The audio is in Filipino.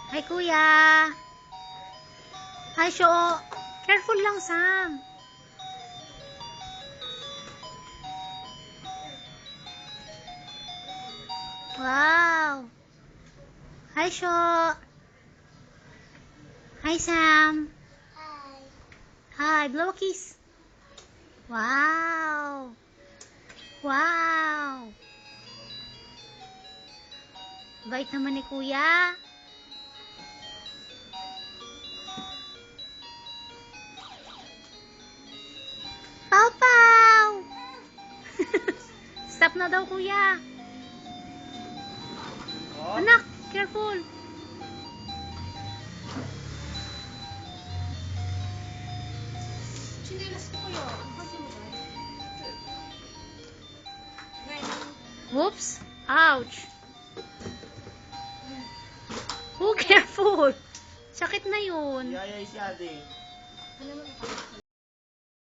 Hi, Kuya. Hi, Sho. Careful lang, Sam. Wow. Hi, Sho. Hi, Sam. Hi. Blow a kiss. Wow. Wow. Bait naman ni Kuya. Pau Pau. Stop na daw, Kuya. Anak, careful. Whoops. Ouch. Oh, careful. Sakit na yun. Yayay siya, ate.